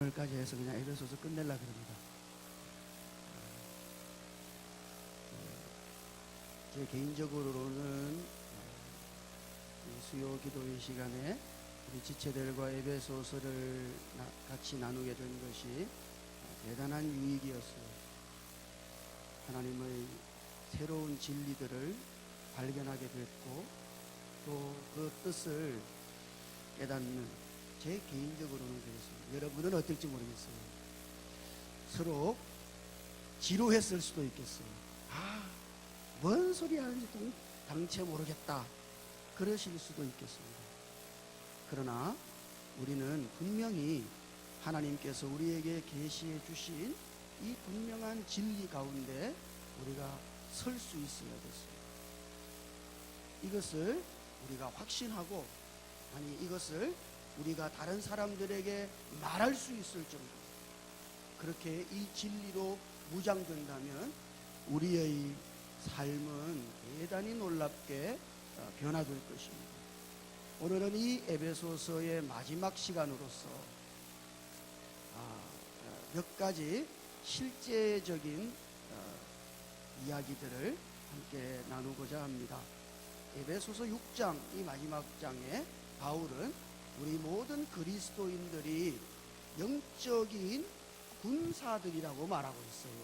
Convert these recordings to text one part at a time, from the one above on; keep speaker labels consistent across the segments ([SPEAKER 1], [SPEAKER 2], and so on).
[SPEAKER 1] 8절까지 해서 그냥 에베소서 끝내려고 그럽니다. 제 개인적으로는 수요 기도회 시간에 우리 지체들과 에베소서를 같이 나누게 된 것이 대단한 유익이었어요. 하나님의 새로운 진리들을 발견하게 됐고 또 그 뜻을 깨닫는, 제 개인적으로는 그랬습니다. 여러분은 어떨지 모르겠어요. 서로 지루했을 수도 있겠어요. 뭔 소리 하는지 당체 모르겠다, 그러실 수도 있겠습니다. 그러나 우리는 분명히 하나님께서 우리에게 계시해 주신 이 분명한 진리 가운데 우리가 설 수 있어야 됐어요. 이것을 우리가 확신하고, 아니 이것을 우리가 다른 사람들에게 말할 수 있을 정도, 그렇게 이 진리로 무장된다면 우리의 삶은 대단히 놀랍게 변화될 것입니다. 오늘은 이 에베소서의 마지막 시간으로서 몇 가지 실제적인 이야기들을 함께 나누고자 합니다. 에베소서 6장, 이 마지막 장에 바울은 우리 모든 그리스도인들이 영적인 군사들이라고 말하고 있어요.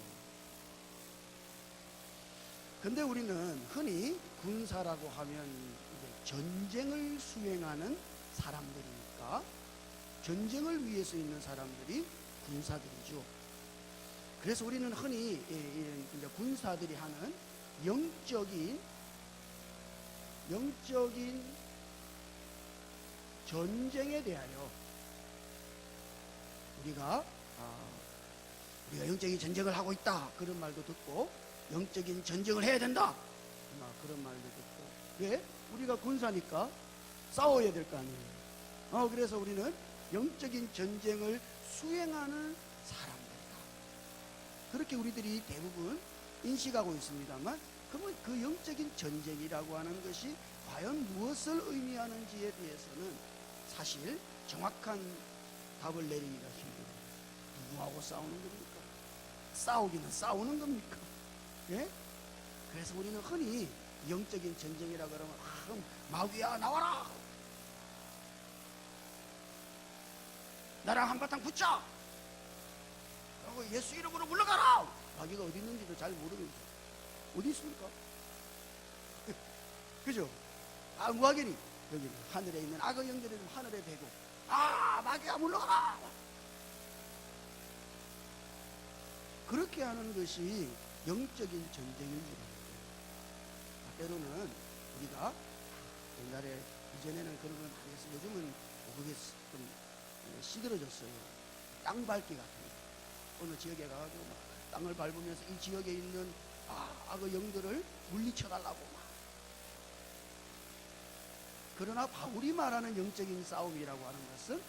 [SPEAKER 1] 근데 우리는 흔히 군사라고 하면 전쟁을 수행하는 사람들이니까 전쟁을 위해서 있는 사람들이 군사들이죠. 그래서 우리는 흔히 군사들이 하는 영적인 전쟁에 대하여 우리가 영적인 전쟁을 하고 있다, 그런 말도 듣고, 영적인 전쟁을 해야 된다, 그런 말도 듣고. 왜? 우리가 군사니까 싸워야 될 거 아니에요. 그래서 우리는 영적인 전쟁을 수행하는 사람들이다, 그렇게 우리들이 대부분 인식하고 있습니다만, 그러면 그 영적인 전쟁이라고 하는 것이 과연 무엇을 의미하는지에 대해서는 사실 정확한 답을 내리기가 힘들어요. 누구하고 싸우는 겁니까? 싸우기는 싸우는 겁니까? 예? 그래서 우리는 흔히 영적인 전쟁이라 그러면 마귀야 나와라, 나랑 한바탕 붙자, 그리고 예수 이름으로 물러가라. 마귀가 어디 있는지도 잘 모르겠어요. 어디 있습니까? 그죠? 무하견이 여기 하늘에 있는 악의 영들이 하늘에 대고, 마귀야 물러가라, 그렇게 하는 것이 영적인 전쟁인 줄 알아요. 때로는 우리가 옛날에, 이전에는 그런 건 안 했어요. 요즘은 그게 좀 시들어졌어요. 땅 밟기 같은 거. 어느 지역에 가가지고 땅을 밟으면서 이 지역에 있는 악의 영들을 물리쳐달라고 막. 그러나 바울이 말하는 영적인 싸움이라고 하는 것은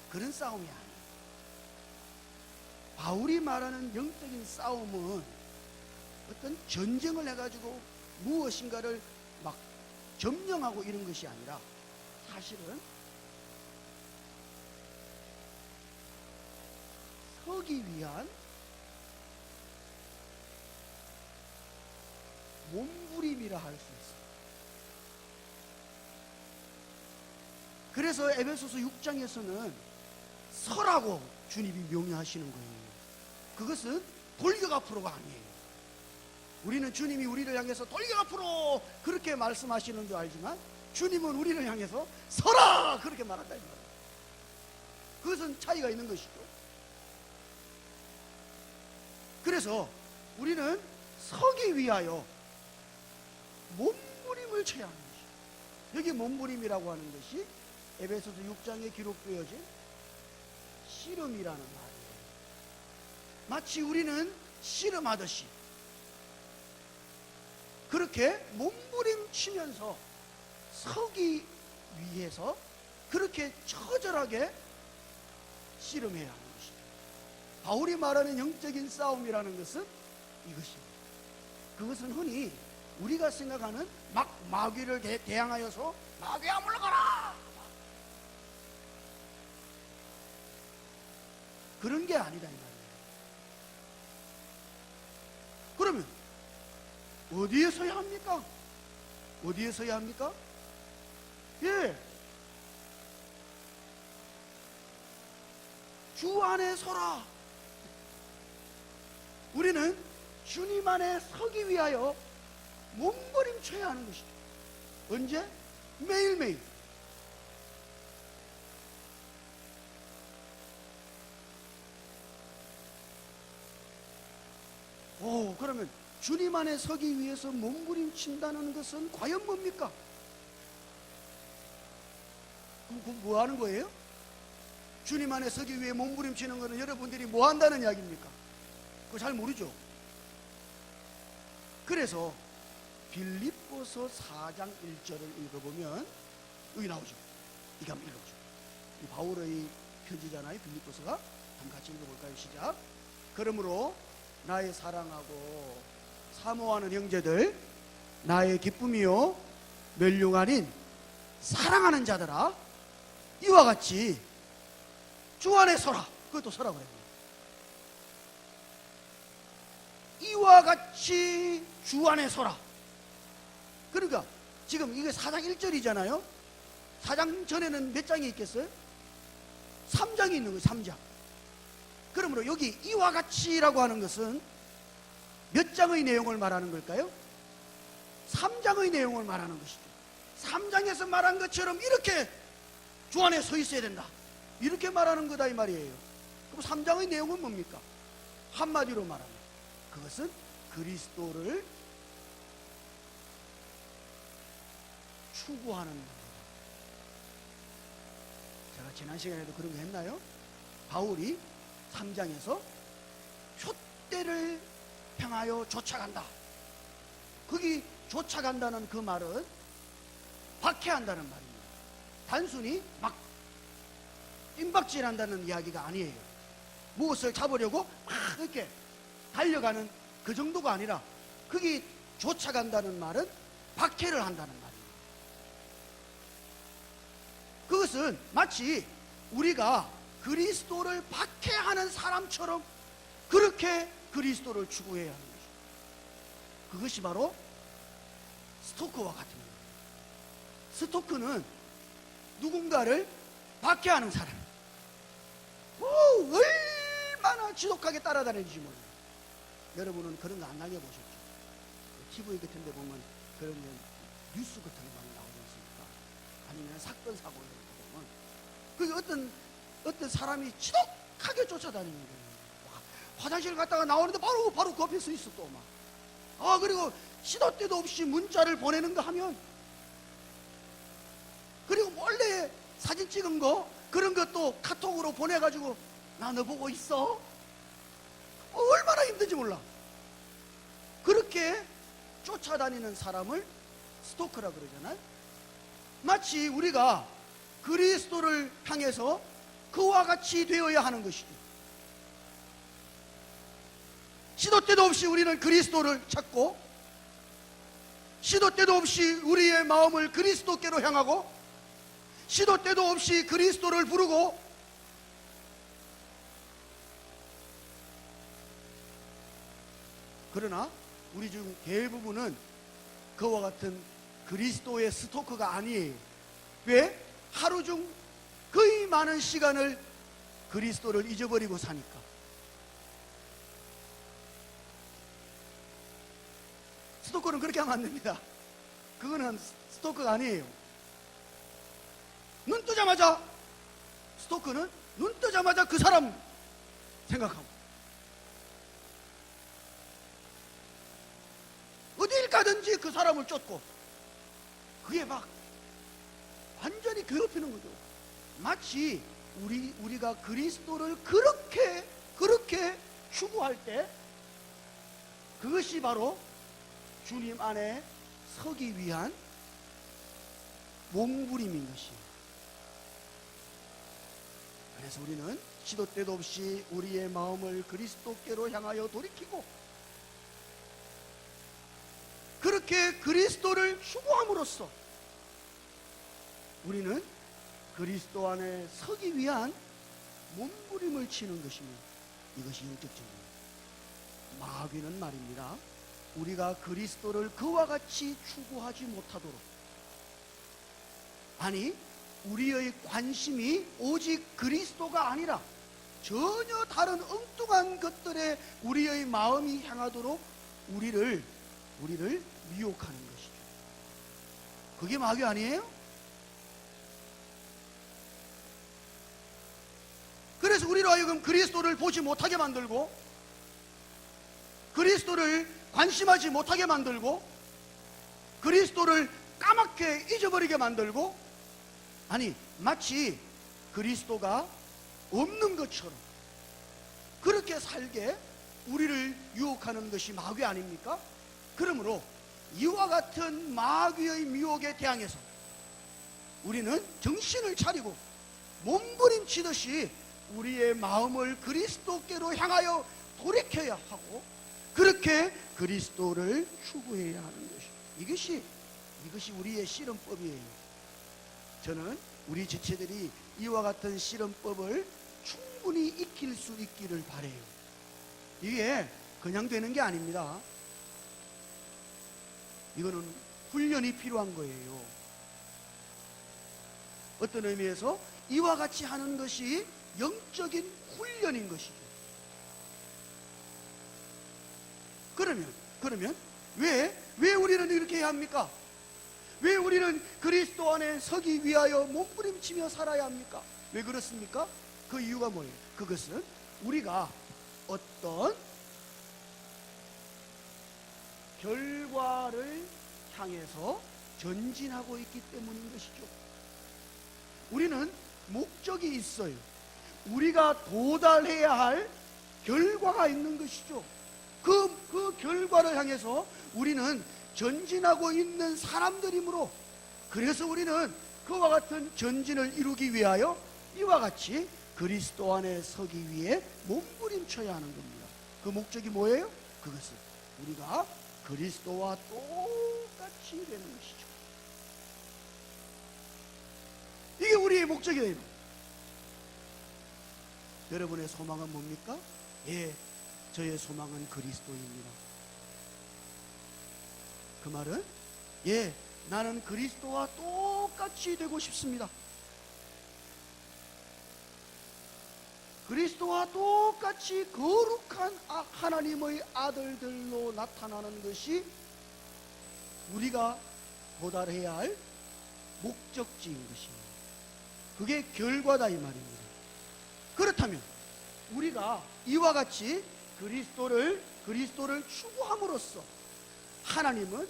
[SPEAKER 1] 그런 싸움이 아니에요. 바울이 말하는 영적인 싸움은 어떤 전쟁을 해가지고 무엇인가를 막 점령하고 이런 것이 아니라, 사실은 서기 위한 몸부림이라 할 수 있어요. 그래서 에베소서 6장에서는 서라고 주님이 명령하시는 거예요. 그것은 돌격 앞으로가 아니에요. 우리는 주님이 우리를 향해서 돌격 앞으로 그렇게 말씀하시는 줄 알지만, 주님은 우리를 향해서 서라, 그렇게 말한다 이 말이에요. 그것은 차이가 있는 것이죠. 그래서 우리는 서기 위하여 몸부림을 쳐야 하는 것이죠. 여기 몸부림이라고 하는 것이 에베소서 6장에 기록되어진 씨름이라는 말이에요. 마치 우리는 씨름하듯이 그렇게 몸부림치면서 서기 위해서 그렇게 처절하게 씨름해야 하는 것이죠. 바울이 말하는 영적인 싸움이라는 것은 이것입니다. 그것은 흔히 우리가 생각하는 마귀를 대항하여서 마귀야 물러가라, 그런 게 아니다 이 말이에요. 그러면 어디에 서야 합니까? 어디에 서야 합니까? 예, 주 안에 서라. 우리는 주님 안에 서기 위하여 몸부림쳐야 하는 것이죠. 언제? 매일매일. 그러면 주님 안에 서기 위해서 몸부림친다는 것은 과연 뭡니까? 그럼 뭐 하는 거예요? 주님 안에 서기 위해 몸부림치는 것은 여러분들이 뭐 한다는 이야기입니까? 그거 잘 모르죠. 그래서 빌립보서 4장 1절을 읽어보면 여기 나오죠. 이거 한번 읽어보죠. 이 바울의 편지잖아요, 빌립보서가. 한번 같이 읽어볼까요? 시작. 그러므로 나의 사랑하고 사모하는 형제들, 나의 기쁨이요 멸육 아닌 사랑하는 자들아, 이와 같이 주 안에 서라. 그것도 서라 그래요. 이와 같이 주 안에 서라. 그러니까 지금 이게 4장 1절이잖아요. 4장 전에는 몇 장이 있겠어요? 3장이 있는 거예요. 3장. 그러므로 여기 이와 같이라고 하는 것은 몇 장의 내용을 말하는 걸까요? 3장의 내용을 말하는 것이죠. 3장에서 말한 것처럼 이렇게 주 안에 서 있어야 된다, 이렇게 말하는 거다 이 말이에요. 그럼 3장의 내용은 뭡니까? 한마디로 말하면 그것은 그리스도를 추구하는 것. 제가 지난 시간에도 그런 거 했나요? 바울이 3장에서 표대를 향하여 쫓아간다. 거기 쫓아간다는 그 말은 박해한다는 말입니다. 단순히 막 임박질한다는 이야기가 아니에요. 무엇을 잡으려고 막 이렇게 달려가는 그 정도가 아니라, 거기 쫓아간다는 말은 박해를 한다는 말입니다. 그것은 마치 우리가 그리스도를 박해하는 사람처럼 그렇게 그리스도를 추구해야 하는 것입니다. 그것이 바로 스토커와 같은 거예요. 스토커는 누군가를 박해하는 사람. 얼마나 지독하게 따라다니는지 몰라요. 여러분은 그런 거 안 당해보셨죠? TV 같은 데 보면 그런 뉴스 같은 거 많이 나오지 않습니까? 아니면 사건, 사고 이런 거 보면 그게 어떤 사람이 지독하게 쫓아다니는 거예요. 화장실 갔다가 나오는데 바로 그 앞에 서 있어 또 막. 그리고 시도 때도 없이 문자를 보내는 거 하면, 그리고 몰래 사진 찍은 거 그런 것도 카톡으로 보내가지고 나 너 보고 있어? 얼마나 힘든지 몰라. 그렇게 쫓아다니는 사람을 스토커라 그러잖아요. 마치 우리가 그리스도를 향해서 그와 같이 되어야 하는 것이죠. 시도 때도 없이 우리는 그리스도를 찾고, 시도 때도 없이 우리의 마음을 그리스도께로 향하고, 시도 때도 없이 그리스도를 부르고, 그러나 우리 중 대부분은 그와 같은 그리스도의 스토커가 아니에요. 왜? 하루 중 거의 많은 시간을 그리스도를 잊어버리고 사니까. 스토커는 그렇게 하면 안 됩니다. 그거는 스토커가 아니에요. 눈 뜨자마자, 스토커는 눈 뜨자마자 그 사람 생각하고, 어딜 가든지 그 사람을 쫓고, 그게 막 완전히 괴롭히는 거죠. 마치 우리가 그리스도를 그렇게 추구할 때, 그것이 바로 주님 안에 서기 위한 몸부림인 것이에요. 그래서 우리는 시도 때도 없이 우리의 마음을 그리스도께로 향하여 돌이키고, 그렇게 그리스도를 추구함으로써 우리는 그리스도 안에 서기 위한 몸부림을 치는 것이며 이것이 영적 전쟁입니다. 마귀는 말입니다, 우리가 그리스도를 그와 같이 추구하지 못하도록, 아니 우리의 관심이 오직 그리스도가 아니라 전혀 다른 엉뚱한 것들에 우리의 마음이 향하도록 우리를 미혹하는 것이죠. 그게 마귀 아니에요? 그래서 우리로 하여금 그리스도를 보지 못하게 만들고, 그리스도를 관심하지 못하게 만들고, 그리스도를 까맣게 잊어버리게 만들고, 아니 마치 그리스도가 없는 것처럼 그렇게 살게 우리를 유혹하는 것이 마귀 아닙니까? 그러므로 이와 같은 마귀의 미혹에 대항해서 우리는 정신을 차리고 몸부림치듯이 우리의 마음을 그리스도께로 향하여 돌이켜야 하고, 그렇게 그리스도를 추구해야 하는 것이죠. 이것이 우리의 씨름법이에요. 저는 우리 지체들이 이와 같은 씨름법을 충분히 익힐 수 있기를 바라요. 이게 그냥 되는 게 아닙니다. 이거는 훈련이 필요한 거예요. 어떤 의미에서 이와 같이 하는 것이 영적인 훈련인 것이죠. 그러면 왜 우리는 이렇게 해야 합니까? 왜 우리는 그리스도 안에 서기 위하여 몸부림치며 살아야 합니까? 왜 그렇습니까? 그 이유가 뭐예요? 그것은 우리가 어떤 결과를 향해서 전진하고 있기 때문인 것이죠. 우리는 목적이 있어요. 우리가 도달해야 할 결과가 있는 것이죠. 그 결과를 향해서 우리는 전진하고 있는 사람들이므로, 그래서 우리는 그와 같은 전진을 이루기 위하여 이와 같이 그리스도 안에 서기 위해 몸부림쳐야 하는 겁니다. 그 목적이 뭐예요? 그것은 우리가 그리스도와 똑같이 되는 것이죠. 이게 우리의 목적이에요. 여러분의 소망은 뭡니까? 예, 저의 소망은 그리스도입니다. 그 말은, 예, 나는 그리스도와 똑같이 되고 싶습니다. 그리스도와 똑같이 거룩한 하나님의 아들들로 나타나는 것이 우리가 도달해야 할 목적지인 것입니다. 그게 결과다 이 말입니다. 그렇다면 우리가 이와 같이 그리스도를 추구함으로써 하나님은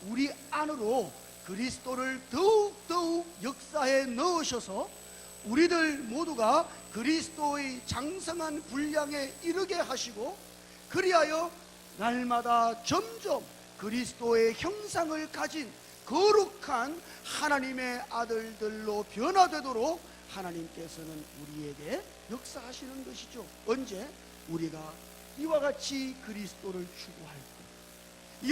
[SPEAKER 1] 우리 안으로 그리스도를 더욱 역사해 넣으셔서 우리들 모두가 그리스도의 장성한 분량에 이르게 하시고, 그리하여 날마다 점점 그리스도의 형상을 가진 거룩한 하나님의 아들들로 변화되도록 하나님께서는 우리에게 역사하시는 것이죠. 언제? 우리가 이와 같이 그리스도를 추구할 때,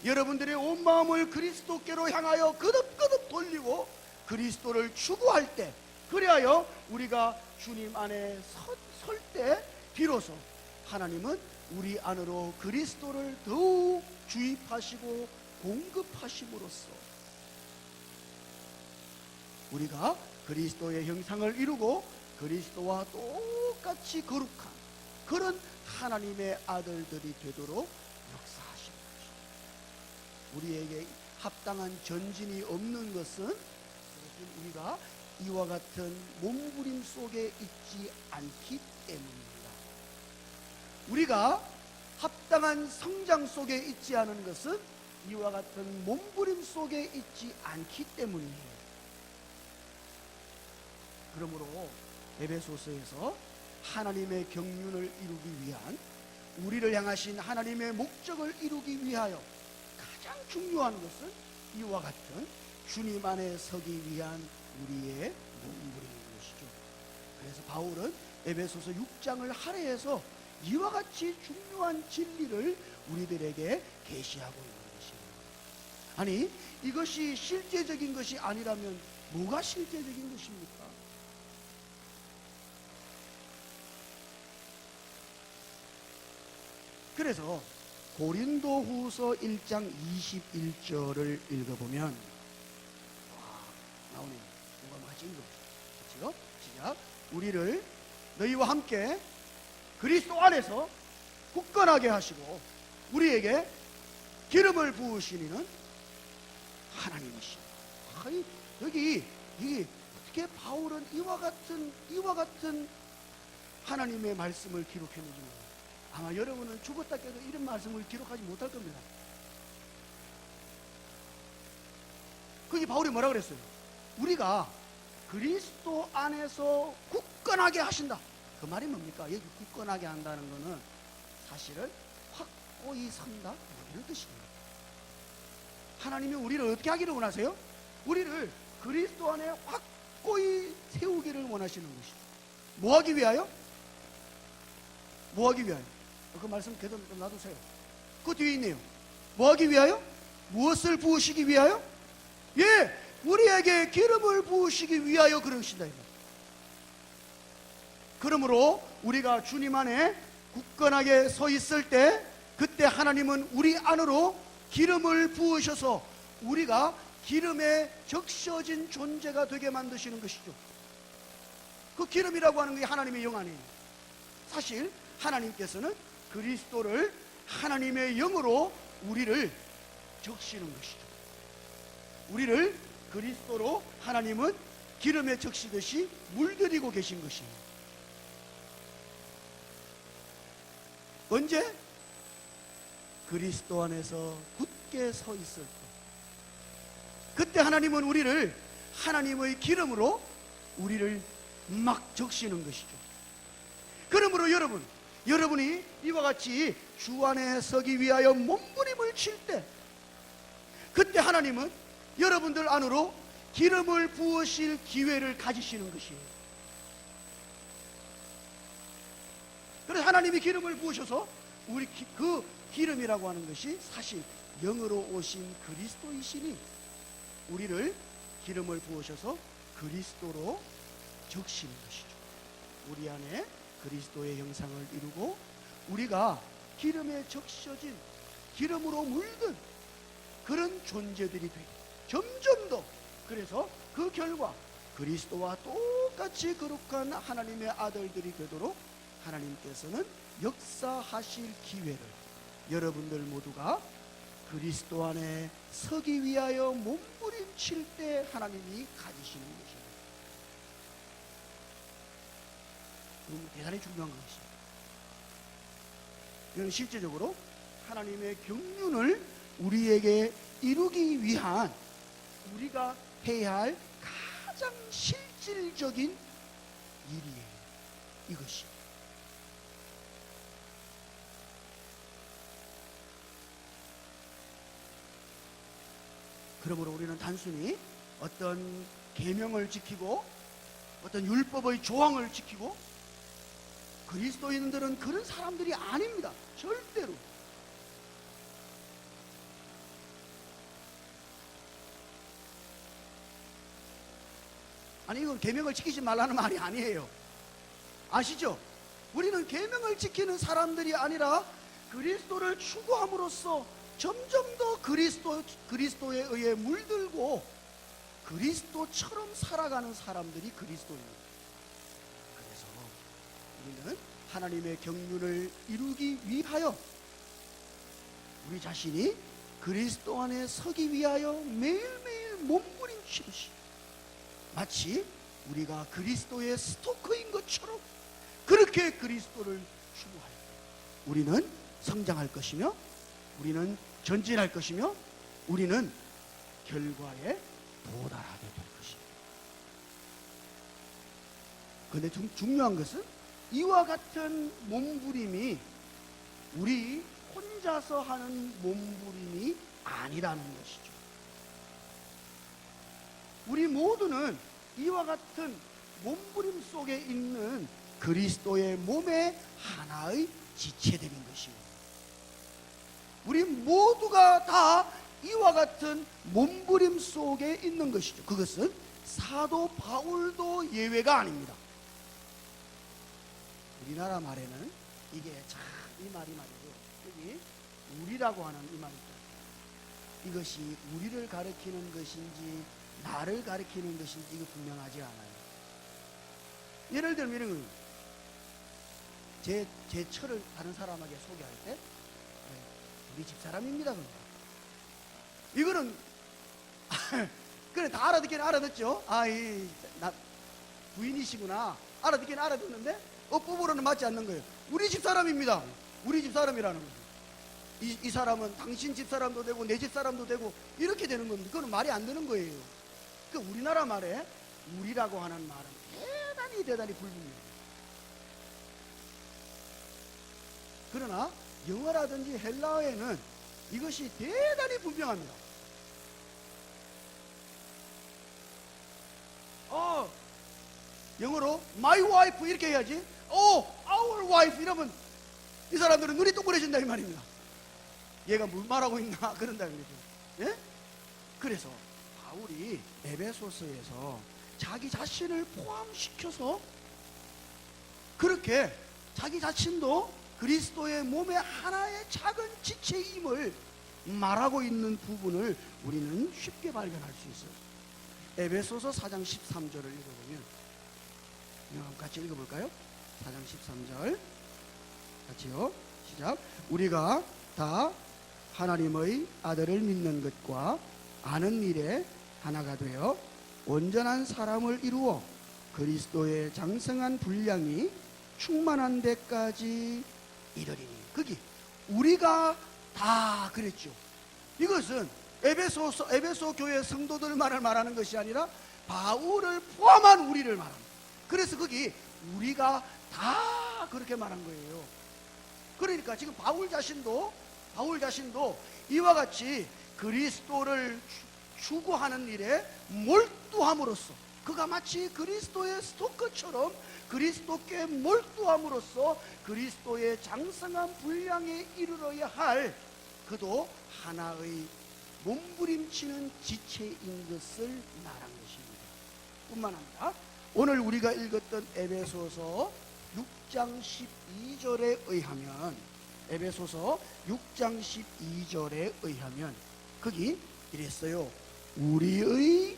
[SPEAKER 1] 여러분들의 온 마음을 그리스도께로 향하여 거듭 돌리고 그리스도를 추구할 때, 그리하여 우리가 주님 안에 설 때 비로소 하나님은 우리 안으로 그리스도를 더욱 주입하시고 공급하심으로써 우리가 그리스도의 형상을 이루고 그리스도와 똑같이 거룩한 그런 하나님의 아들들이 되도록 역사하신 것입니다. 우리에게 합당한 전진이 없는 것은 우리가 이와 같은 몸부림 속에 있지 않기 때문입니다. 우리가 합당한 성장 속에 있지 않은 것은 이와 같은 몸부림 속에 있지 않기 때문이에요. 그러므로 에베소서에서 하나님의 경륜을 이루기 위한, 우리를 향하신 하나님의 목적을 이루기 위하여 가장 중요한 것은 이와 같은 주님 안에 서기 위한 우리의 몸부림인 것이죠. 그래서 바울은 에베소서 6장을 할애해서 이와 같이 중요한 진리를 우리들에게 계시하고 있는 것입니다. 아니, 이것이 실제적인 것이 아니라면 뭐가 실제적인 것입니까? 그래서 고린도후서 1장 21절을 읽어보면 나오네요. 누가 같이 읽어보시죠. 시작. 우리를 너희와 함께 그리스도 안에서 굳건하게 하시고 우리에게 기름을 부으시니는 하나님이시오. 여기 이게 어떻게 바울은 이와 같은 하나님의 말씀을 기록했는지 몰라요. 아마 여러분은 죽었다 깨도 이런 말씀을 기록하지 못할 겁니다. 거기 바울이 뭐라 그랬어요? 우리가 그리스도 안에서 굳건하게 하신다. 그 말이 뭡니까? 여기 굳건하게 한다는 것은 사실은 확고히 선다, 뭐 이런 뜻입니다. 하나님이 우리를 어떻게 하기를 원하세요? 우리를 그리스도 안에 확고히 세우기를 원하시는 것이죠. 뭐 하기 위하여? 뭐 하기 위하여? 그 말씀 계속 좀 놔두세요. 그 뒤에 있네요. 뭐 하기 위하여? 무엇을 부으시기 위하여? 예, 우리에게 기름을 부으시기 위하여 그러신다. 그러므로 우리가 주님 안에 굳건하게 서 있을 때 그때 하나님은 우리 안으로 기름을 부으셔서 우리가 기름에 적셔진 존재가 되게 만드시는 것이죠. 그 기름이라고 하는 게 하나님의 영 아니에요. 사실 하나님께서는 그리스도를 하나님의 영으로 우리를 적시는 것이죠. 우리를 그리스도로 하나님은 기름에 적시듯이 물들이고 계신 것입니다. 언제? 그리스도 안에서 굳게 서 있을 때. 그때 하나님은 우리를 하나님의 기름으로 우리를 막 적시는 것이죠. 그러므로 여러분이 이와 같이 주 안에 서기 위하여 몸부림을 칠 때 그때 하나님은 여러분들 안으로 기름을 부으실 기회를 가지시는 것이에요. 그래서 하나님이 기름을 부으셔서 우리 그 기름이라고 하는 것이 사실 영으로 오신 그리스도이시니 우리를 기름을 부으셔서 그리스도로 적시는 것이죠. 우리 안에 그리스도의 형상을 이루고 우리가 기름에 적셔진 기름으로 물든 그런 존재들이 되고 점점 더 그래서 그 결과 그리스도와 똑같이 거룩한 하나님의 아들들이 되도록 하나님께서는 역사하실 기회를 여러분들 모두가 그리스도 안에 서기 위하여 몸부림칠 때 하나님이 가지시는 것입니다. 그건 대단히 중요한 것입니다. 이건 실제적으로 하나님의 경륜을 우리에게 이루기 위한 우리가 해야 할 가장 실질적인 일이에요. 이것이. 그러므로 우리는 단순히 어떤 계명을 지키고 어떤 율법의 조항을 지키고 그리스도인들은 그런 사람들이 아닙니다. 절대로. 아니 이건 계명을 지키지 말라는 말이 아니에요. 아시죠? 우리는 계명을 지키는 사람들이 아니라 그리스도를 추구함으로써 점점 더 그리스도에 의해 물들고 그리스도처럼 살아가는 사람들이 그리스도입니다. 그래서 우리는 하나님의 경륜을 이루기 위하여 우리 자신이 그리스도 안에 서기 위하여 매일매일 몸부림치듯이 마치 우리가 그리스도의 스토커인 것처럼 그렇게 그리스도를 추구할 때 우리는 성장할 것이며 우리는 전진할 것이며 우리는 결과에 도달하게 될 것입니다. 그런데 중요한 것은 이와 같은 몸부림이 우리 혼자서 하는 몸부림이 아니라는 것이죠. 우리 모두는 이와 같은 몸부림 속에 있는 그리스도의 몸의 하나의 지체들인 것입니다. 우리 모두가 다 이와 같은 몸부림 속에 있는 것이죠. 그것은 사도 바울도 예외가 아닙니다. 우리나라 말에는 이게 참 이 말이 말이죠. 여기 우리라고 하는 이 말이죠. 이것이 우리를 가리키는 것인지 나를 가리키는 것인지 이거 분명하지 않아요. 예를 들면 이런 거예요. 제 처를 다른 사람에게 소개할 때 우리 집사람입니다. 이거는 그래 다 알아듣기는 알아듣죠. 나 부인이시구나 알아듣기는 알아듣는데 어법으로는 맞지 않는 거예요. 우리 집사람입니다. 우리 집사람이라는 거죠. 이 사람은 당신 집사람도 되고 내 집사람도 되고 이렇게 되는 겁니다. 그건 말이 안 되는 거예요. 그 우리나라 말에 우리라고 하는 말은 대단히 불분명해요. 그러나 영어라든지 헬라어에는 이것이 대단히 분명합니다. 영어로 my wife 이렇게 해야지 our wife 이러면 이 사람들은 눈이 동그래진다 이 말입니다. 얘가 뭘 말하고 있나 그런다 그러죠. 예? 그래서 바울이 에베소서에서 자기 자신을 포함시켜서 그렇게 자기 자신도 그리스도의 몸의 하나의 작은 지체임을 말하고 있는 부분을 우리는 쉽게 발견할 수 있어요. 에베소서 4장 13절을 읽어보면 같이 읽어볼까요? 4장 13절 같이요. 시작. 우리가 다 하나님의 아들을 믿는 것과 아는 일에 하나가 되어 온전한 사람을 이루어 그리스도의 장성한 분량이 충만한 데까지 이르리니. 거기 우리가 다 그랬죠. 이것은 에베소 교회 성도들만을 말하는 것이 아니라 바울을 포함한 우리를 말합니다. 그래서 거기 우리가 다 그렇게 말한 거예요. 그러니까 지금 바울 자신도 이와 같이 그리스도를 추구하는 일에 몰두함으로써 그가 마치 그리스도의 스토커처럼 그리스도께 몰두함으로써 그리스도의 장성한 분량에 이르러야 할 그도 하나의 몸부림치는 지체인 것을 말한 것입니다. 뿐만 아니라 오늘 우리가 읽었던 에베소서 6장 12절에 의하면 에베소서 6장 12절에 의하면 거기 이랬어요. 우리는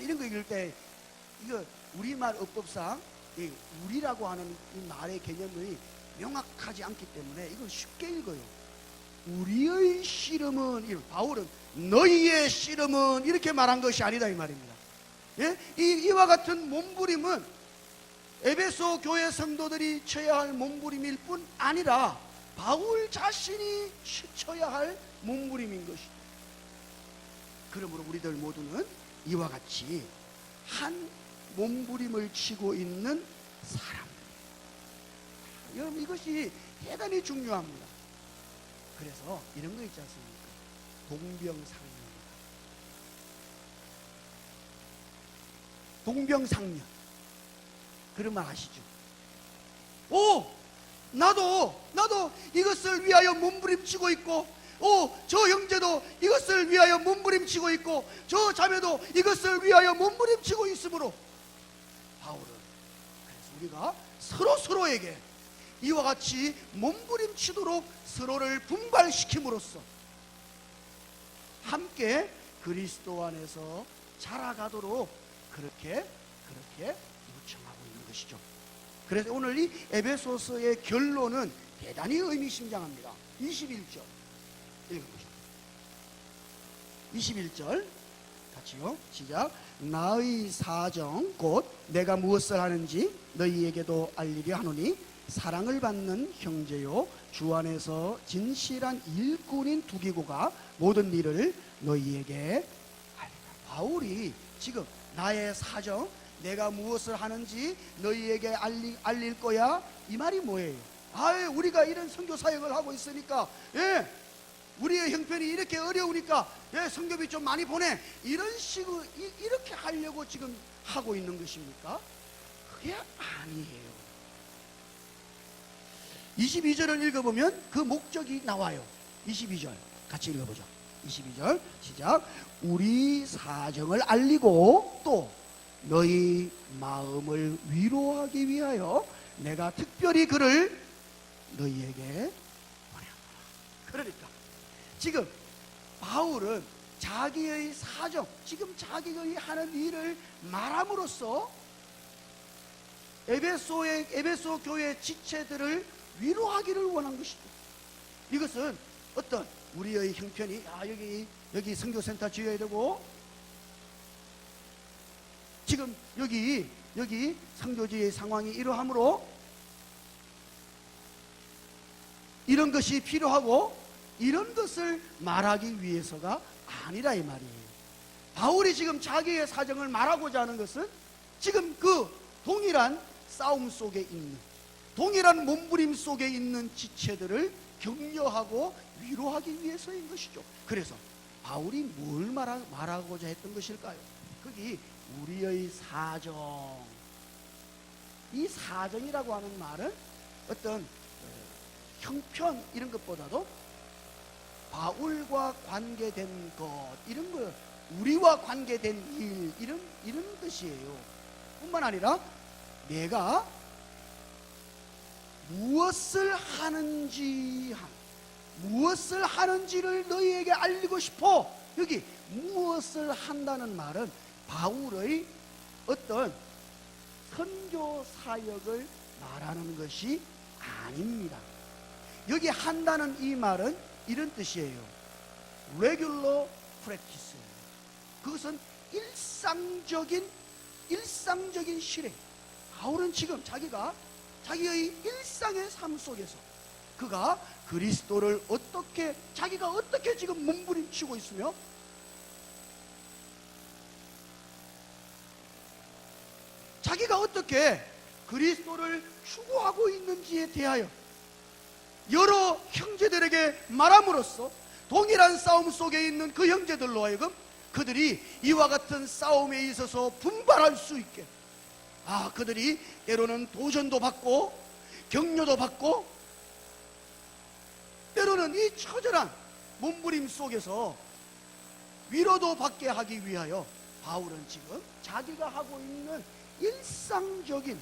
[SPEAKER 1] 이런 거 읽을 때 이거 우리말 어법상 우리라고 하는 이 말의 개념이 명확하지 않기 때문에 이걸 쉽게 읽어요. 우리의 씨름은 바울은 너희의 씨름은 이렇게 말한 것이 아니다 이 말입니다. 예? 이와 같은 몸부림은 에베소 교회 성도들이 쳐야 할 몸부림일 뿐 아니라 바울 자신이 쳐야 할 몸부림인 것이죠. 그러므로 우리들 모두는 이와 같이 한 몸부림을 치고 있는 사람들. 여러분 이것이 대단히 중요합니다. 그래서 이런 거 있지 않습니까? 동병상련. 동병상련. 그런 말 아시죠? 나도 이것을 위하여 몸부림치고 있고 저 형제도 이것을 위하여 몸부림치고 있고 저 자매도 이것을 위하여 몸부림치고 있으므로 바울은 그래서 우리가 서로에게 이와 같이 몸부림치도록 서로를 분발시킴으로써 함께 그리스도 안에서 자라가도록 그렇게 요청하고 있는 것이죠. 그래서 오늘 이 에베소서의 결론은 대단히 의미심장합니다. 21절 읽어보시죠. 21절 같이요. 시작. 나의 사정 곧 내가 무엇을 하는지 너희에게도 알리려 하노니 사랑을 받는 형제요 주 안에서 진실한 일꾼인 두기고가 모든 일을 너희에게 알리라. 바울이 지금 나의 사정 내가 무엇을 하는지 너희에게 알릴 거야 이 말이 뭐예요? 우리가 이런 선교 사역을 하고 있으니까 우리의 형편이 이렇게 어려우니까 선교비 좀 많이 보내 이런 식으로 이렇게 하려고 지금 하고 있는 것입니까? 그게 아니에요. 22절을 읽어보면 그 목적이 나와요. 22절 같이 읽어보죠. 22절 시작. 우리 사정을 알리고 또 너희 마음을 위로하기 위하여 내가 특별히 그를 너희에게 보내노라. 그러니까 지금 바울은 자기의 사정, 지금 자기의 하는 일을 말함으로써 에베소 교회 지체들을 위로하기를 원한 것이죠. 이것은 어떤 우리의 형편이 여기 선교센터 지어야 되고, 지금 여기 선교지의 상황이 이러하므로 이런 것이 필요하고, 이런 것을 말하기 위해서가 아니라 이 말이에요. 바울이 지금 자기의 사정을 말하고자 하는 것은 지금 그 동일한 싸움 속에 있는, 동일한 몸부림 속에 있는 지체들을 격려하고 위로하기 위해서인 것이죠. 그래서 바울이 뭘 말하고자 했던 것일까요? 거기 우리의 사정, 이 사정이라고 하는 말은 어떤 형편 이런 것보다도 바울과 관계된 것, 이런 거, 우리와 관계된 일, 이런 뜻이에요. 뿐만 아니라 내가 무엇을 하는지를 너희에게 알리고 싶어. 여기 무엇을 한다는 말은 바울의 어떤 선교 사역을 말하는 것이 아닙니다. 여기 한다는 이 말은 이런 뜻이에요. regular practice. 그것은 일상적인 실행. 바울은 지금 자기의 일상의 삶 속에서 그가 그리스도를 자기가 어떻게 지금 몸부림치고 있으며, 자기가 어떻게 그리스도를 추구하고 있는지에 대하여 여러 형제들에게 말함으로써 동일한 싸움 속에 있는 그 형제들로 하여금 그들이 이와 같은 싸움에 있어서 분발할 수 있게, 그들이 때로는 도전도 받고 격려도 받고 때로는 이 처절한 몸부림 속에서 위로도 받게 하기 위하여 바울은 지금 자기가 하고 있는 일상적인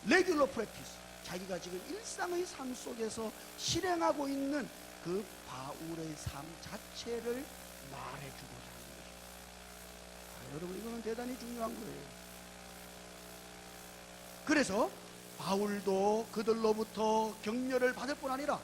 [SPEAKER 1] 레귤러 프랙티스, 자기가 지금 일상의 삶 속에서 실행하고 있는 그 바울의 삶 자체를 말해주고자 하는 것입니다. 여러분, 이거는 대단히 중요한 거예요. 그래서 바울도 그들로부터 격려를 받을 뿐 아니라,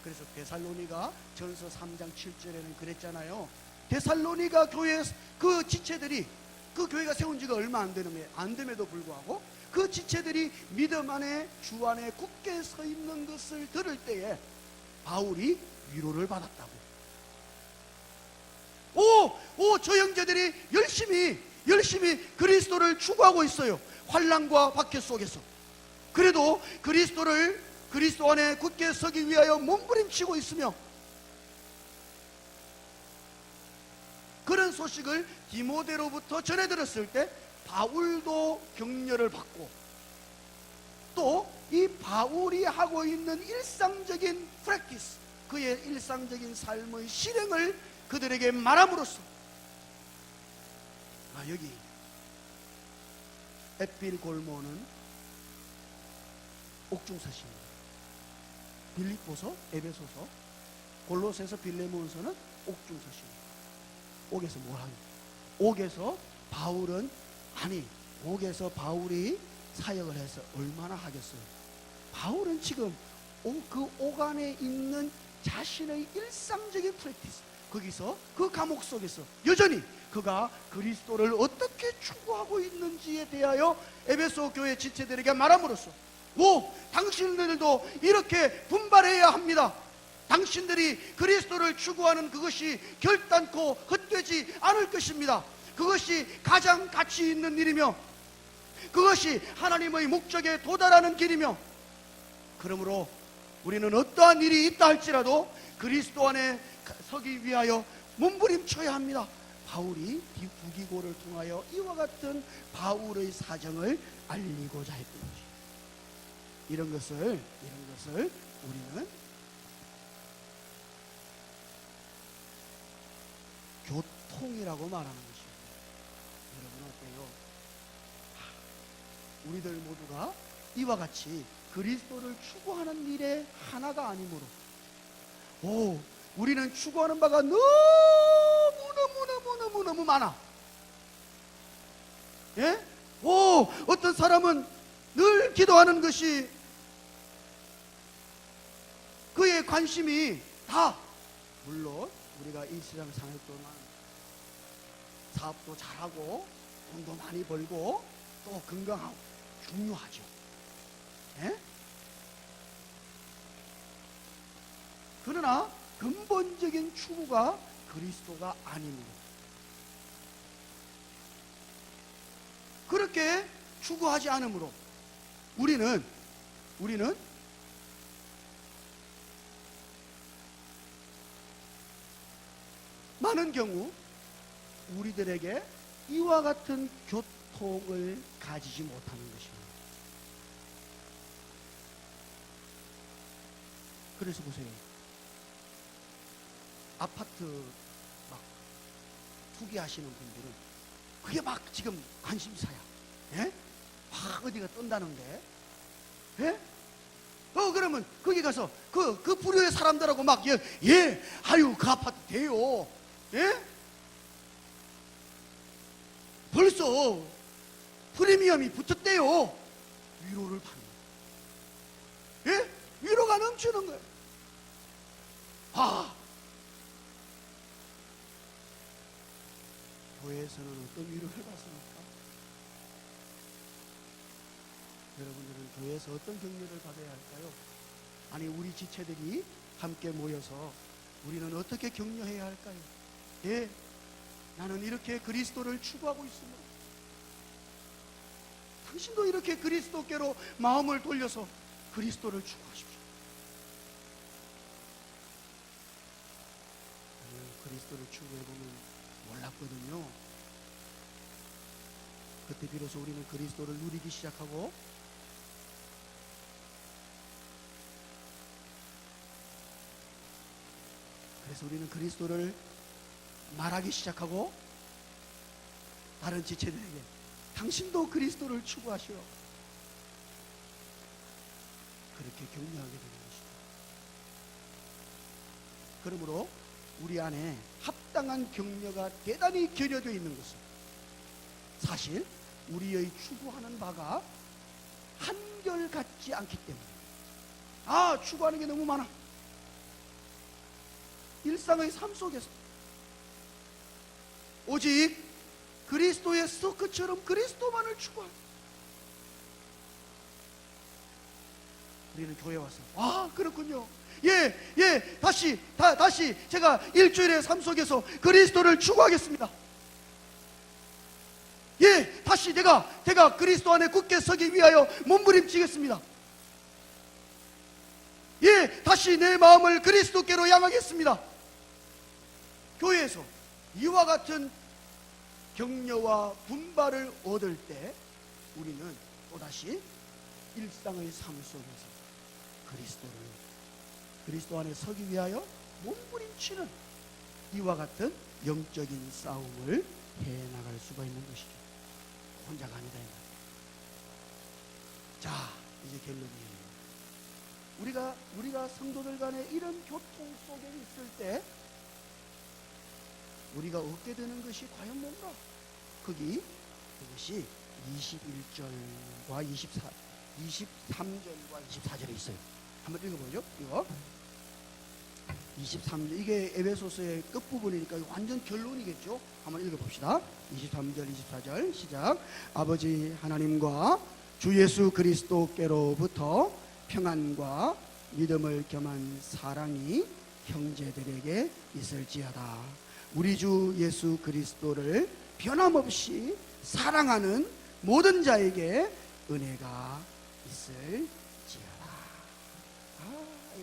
[SPEAKER 1] 그래서 데살로니가 전서 3장 7절에는 그랬잖아요. 데살로니가 교회 그 지체들이, 그 교회가 세운 지가 얼마 안 됨에도 불구하고 그 지체들이 믿음 안에 주 안에 굳게 서 있는 것을 들을 때에 바울이 위로를 받았다고. 저 형제들이 열심히 그리스도를 추구하고 있어요. 환난과 박해 속에서. 그래도 그리스도 안에 굳게 서기 위하여 몸부림치고 있으며, 그런 소식을 디모데로부터 전해 들었을 때 바울도 격려를 받고, 또 이 바울이 하고 있는 일상적인 프랙티스, 그의 일상적인 삶의 실행을 그들에게 말함으로써, 여기 에필골모는 옥중서신입니다. 빌립보서, 에베소서, 골로새서, 빌레몬서는 옥중서신입니다. 옥에서 뭘 하냐? 옥에서 바울이 사역을 해서 얼마나 하겠어요? 바울은 지금 그 옥 안에 있는 자신의 일상적인 프랙티스, 거기서 그 감옥 속에서 여전히 그가 그리스도를 어떻게 추구하고 있는지에 대하여 에베소 교회 지체들에게 말함으로써, 당신들도 이렇게 분발해야 합니다. 당신들이 그리스도를 추구하는 그것이 결단코 헛되지 않을 것입니다. 그것이 가장 가치 있는 일이며, 그것이 하나님의 목적에 도달하는 길이며, 그러므로 우리는 어떠한 일이 있다 할지라도 그리스도 안에 서기 위하여 몸부림쳐야 합니다. 바울이 부기고를 통하여 이와 같은 바울의 사정을 알리고자 했던 것이죠. 이런 것을 우리는 교통이라고 말하는 것입니다. 여러분 어때요? 우리들 모두가 이와 같이 그리스도를 추구하는 일의 하나가 아니므로 우리는 추구하는 바가 너무 많아. 예? 어떤 사람은 늘 기도하는 것이 그의 관심이 다, 물론 우리가 이 세상 살 동안 사업도 잘하고 돈도 많이 벌고 또 건강하고 중요하죠. 예? 그러나 근본적인 추구가 그리스도가 아니므로 그렇게 추구하지 않으므로 우리는 많은 경우 우리들에게 이와 같은 교통을 가지지 못하는 것입니다. 그래서 보세요. 아파트 막 투기하시는 분들은 그게 막 지금 관심사야. 예? 막 어디가 뜬다는데. 예? 그러면 거기 가서 그 부류의 사람들하고 막 아유 그 아파트 돼요. 예? 벌써 프리미엄이 붙었대요. 위로를 받는 거예요. 예? 위로가 넘치는 거예요. 교회에서는 어떤 위로를 받습니까? 여러분들은 교회에서 어떤 격려를 받아야 할까요? 아니 우리 지체들이 함께 모여서 우리는 어떻게 격려해야 할까요? 예, 나는 이렇게 그리스도를 추구하고 있으므로 당신도 이렇게 그리스도께로 마음을 돌려서 그리스도를 추구하십시오. 그리스도를 추구해보면 몰랐거든요. 그때 비로소 우리는 그리스도를 누리기 시작하고 그래서 우리는 그리스도를 말하기 시작하고 다른 지체들에게 당신도 그리스도를 추구하시오. 그렇게 격려하게 되는 것이죠. 그러므로 우리 안에 합당한 격려가 대단히 결여되어 있는 것은 사실 우리의 추구하는 바가 한결같지 않기 때문에 추구하는 게 너무 많아. 일상의 삶 속에서 오직 그리스도의 스토크처럼 그리스도만을 추구하고 우리는 교회 와서 그렇군요. 다시 제가 일주일의 삶 속에서 그리스도를 추구하겠습니다. 다시 내가 그리스도 안에 굳게 서기 위하여 몸부림치겠습니다. 다시 내 마음을 그리스도께로 향하겠습니다. 교회에서 이와 같은 격려와 분발을 얻을 때 우리는 또다시 일상의 삶 속에서 그리스도 안에 서기 위하여 몸부림치는 이와 같은 영적인 싸움을 해나갈 수가 있는 것이죠. 혼자가 아니다. 자, 이제 결론이에요. 우리가 성도들 간에 이런 교통 속에 있을 때 우리가 얻게 되는 것이 과연 뭔가? 그것이 21절과 23절과 24절에 있어요. 한번 읽어보죠. 이거 23절, 이게 에베소서의 끝부분이니까 완전 결론이겠죠. 한번 읽어봅시다. 23절 24절 시작. 아버지 하나님과 주 예수 그리스도께로부터 평안과 믿음을 겸한 사랑이 형제들에게 있을지어다. 우리 주 예수 그리스도를 변함없이 사랑하는 모든 자에게 은혜가 있을지어다.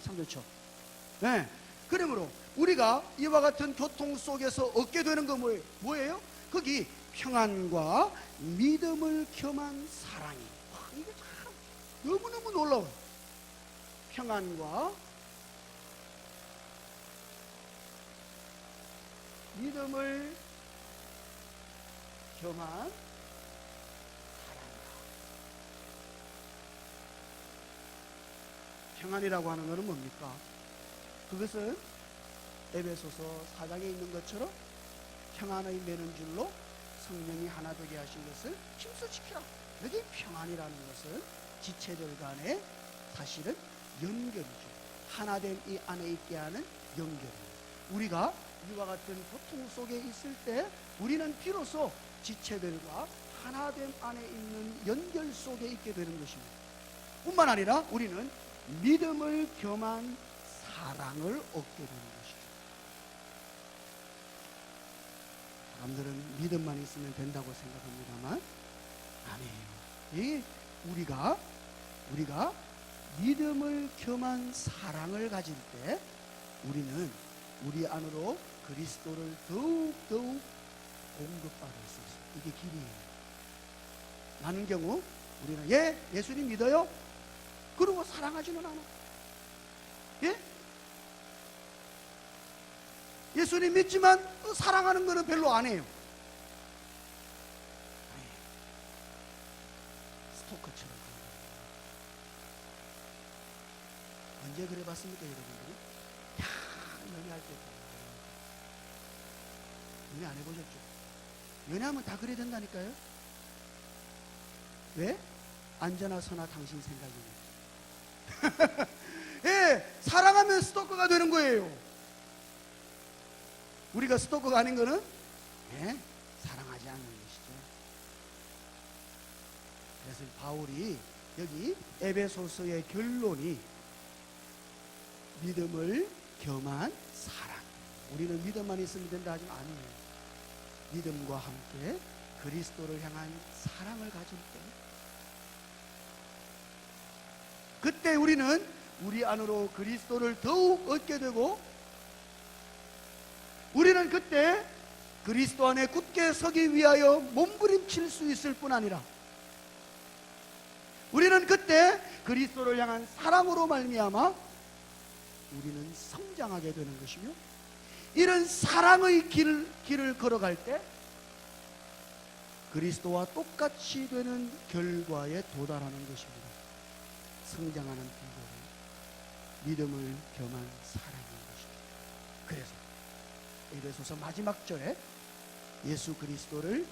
[SPEAKER 1] 참 좋죠. 네. 그러므로 우리가 이와 같은 교통 속에서 얻게 되는 거 뭐예요? 거기 평안과 믿음을 겸한 사랑이. 이게 참 너무너무 놀라워요. 평안과 믿음을 겸한 사랑이다. 평안이라고 하는 것은 뭡니까? 그것은 에베소서 4장에 있는 것처럼 평안의 매는줄로 성령이 하나 되게 하신 것을 힘써 지키라. 여기 평안이라는 것은 지체들 간의 사실은 연결이죠. 하나됨 이 안에 있게 하는 연결입니다. 우리가 이와 같은 고통 속에 있을 때 우리는 비로소 지체들과 하나됨 안에 있는 연결 속에 있게 되는 것입니다. 뿐만 아니라 우리는 믿음을 겸한 사랑을 얻게 되는 것이죠. 사람들은 믿음만 있으면 된다고 생각합니다만 아니에요. 우리가 믿음을 겸한 사랑을 가질 때 우리는 우리 안으로 그리스도를 더욱 공급받을 수 있어요. 이게 길이에요. 많은 경우 우리는 예수님 믿어요? 그러고 사랑하지는 않아. 예? 예수님 믿지만 사랑하는 거는 별로 안 해요. 스토커처럼. 언제 그래 봤습니까, 여러분들이? 연애할 때. 연애 안 해보셨죠? 연애하면 다 그래야 된다니까요? 왜? 안전하 서나 당신 생각이네. 예, 사랑하면 스토커가 되는 거예요. 우리가 스토커가 아닌 거는 사랑하지 않는 것이죠. 그래서 바울이 여기 에베소서의 결론이 믿음을 겸한 사랑. 우리는 믿음만 있으면 된다 하지만 아니에요. 믿음과 함께 그리스도를 향한 사랑을 가질 때 그때 우리는 우리 안으로 그리스도를 더욱 얻게 되고 우리는 그때 그리스도 안에 굳게 서기 위하여 몸부림칠 수 있을 뿐 아니라 우리는 그때 그리스도를 향한 사랑으로 말미암아 우리는 성장하게 되는 것이며 이런 사랑의 길을 걸어갈 때 그리스도와 똑같이 되는 결과에 도달하는 것입니다. 성장하는 비결은 믿음을 겸한 사랑인 것입니다. 그래서 에베소서 마지막 절에 예수 그리스도를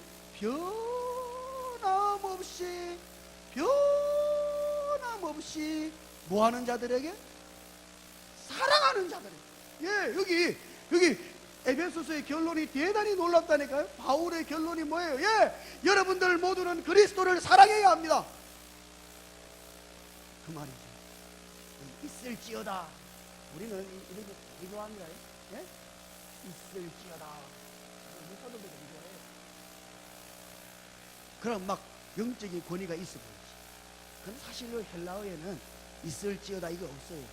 [SPEAKER 1] 변함없이 뭐하는 자들에게? 사랑하는 자들에게. 여기 에베소서의 결론이 대단히 놀랍다니까요. 바울의 결론이 뭐예요? 여러분들 모두는 그리스도를 사랑해야 합니다. 그 말이죠. 있을지어다. 우리는 이렇게 기도합니다. 있을지어다. 목사들도 기도해요. 그럼 막 영적인 권위가 있어 보이지. 그건 사실로 헬라어에는 있을지어다 이거 없어요.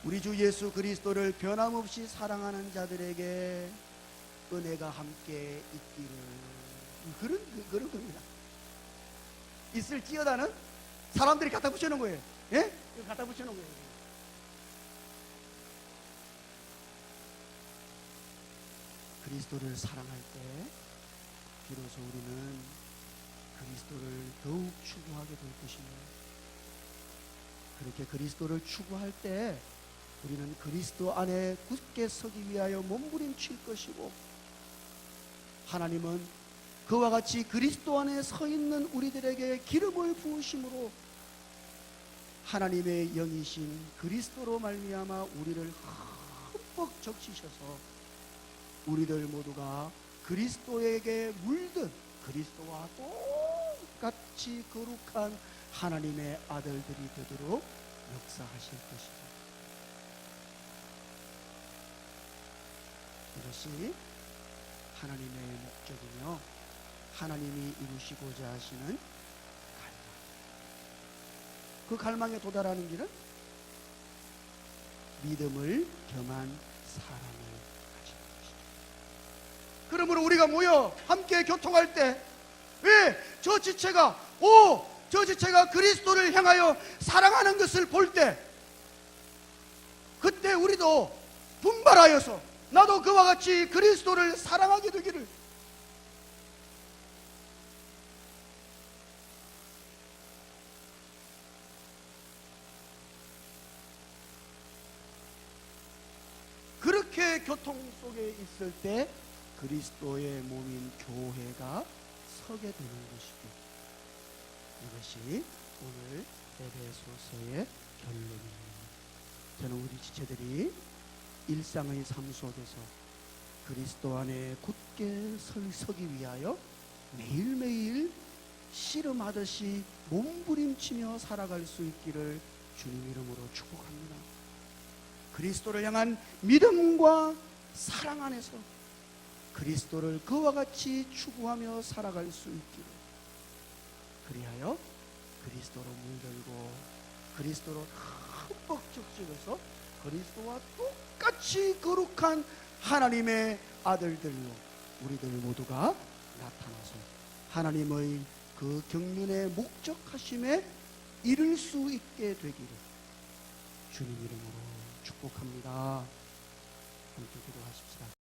[SPEAKER 1] 우리 주 예수 그리스도를 변함없이 사랑하는 자들에게 은혜가 함께 있기를. 그런 겁니다. 있을지어다는 사람들이 갖다 붙여놓은 거예요. 예? 갖다 붙여놓은 거예요. 그리스도를 사랑할 때 비로소 우리는 그리스도를 더욱 추구하게 될 것입니다. 그렇게 그리스도를 추구할 때 우리는 그리스도 안에 굳게 서기 위하여 몸부림칠 것이고 하나님은 그와 같이 그리스도 안에 서 있는 우리들에게 기름을 부으심으로 하나님의 영이신 그리스도로 말미암아 우리를 흠뻑 적시셔서 우리들 모두가 그리스도에게 물든 그리스도와 똑같이 거룩한 하나님의 아들들이 되도록 역사하실 것입니다. 이것이 하나님의 목적이며 하나님이 이루시고자 하시는 갈망. 그 갈망에 도달하는 길은 믿음을 겸한 사랑을 가지는 것이죠. 그러므로 우리가 모여 함께 교통할 때 저 지체가 그리스도를 향하여 사랑하는 것을 볼 때 그때 우리도 분발하여서 나도 그와 같이 그리스도를 사랑하게 되기를 이렇게 교통 속에 있을 때 그리스도의 몸인 교회가 서게 되는 것이죠. 이것이 오늘 에베소서의 결론입니다. 저는 우리 지체들이 일상의 삶 속에서 그리스도 안에 굳게 서기 위하여 매일매일 씨름하듯이 몸부림치며 살아갈 수 있기를 주님 이름으로 축복합니다. 그리스도를 향한 믿음과 사랑 안에서 그리스도를 그와 같이 추구하며 살아갈 수 있기를, 그리하여 그리스도로 물들고 그리스도로 흠뻑 적셔서 그리스도와 똑같이 거룩한 하나님의 아들들로 우리들 모두가 나타나서 하나님의 그 경륜의 목적하심에 이룰 수 있게 되기를 주님 이름으로 축복합니다. 함께 기도하십시다.